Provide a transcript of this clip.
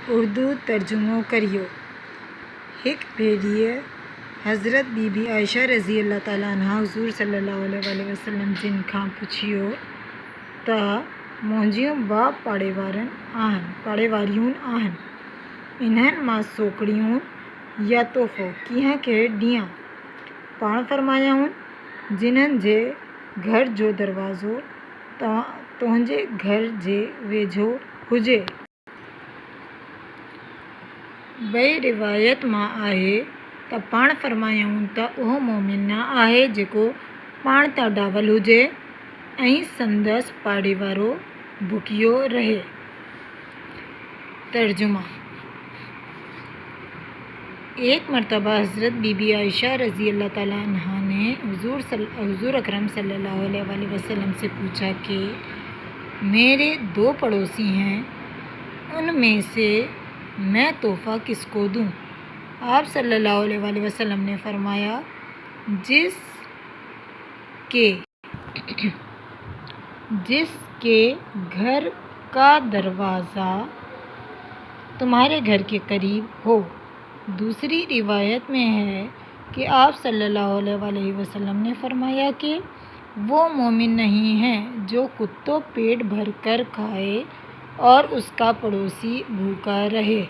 उर्दू तर्जुमो करियो। हिक भेड़िए हज़रत बीबी आयशा रज़ी अल्लाह ताला अन्हा हुज़ूर सल्लल्लाहु अलैहि वसल्लम जिन खां पुछियो त मुंहिंजियूं ॿ पाड़ेवारियूं आहिनि, इन्हनि मां सोकड़ियूं या तोहफ़ो कीअं खे ॾियां? पाण फरमायाऊं, जिन्हनि जे घर जो दरवाज़ो तुंहिंजे घर जे वेझो हुजे। ॿई रिवायत मां आहे त पाण फरमायाऊं त उहो मोमिन न आहे जेको पाण तां डावल हुजे ऐं संदसि पाड़ेवारो बुकियो रहे। तर्जुमा। एक मरतबा हज़रत बीबी आयशा रज़ी अल्लाह ताला अन्हा ने हुज़ूर अकरम सल्लल्लाहु अलैहि वसल्लम से पूछा कि मेरे 2 पड़ोसी हैं, उनमें से मैं तोहफ़ा किसको दूं? आप सल्लल्लाहु अलैहि वसल्लम ने फरमाया, जिसके घर का दरवाज़ा तुम्हारे घर के करीब हो। दूसरी रिवायत में है कि आप सल्लल्लाहु अलैहि वसल्लम ने फरमाया कि वो मोमिन नहीं है जो कुत्तों पेट भर कर खाए और उसका पड़ोसी भूखा रहे।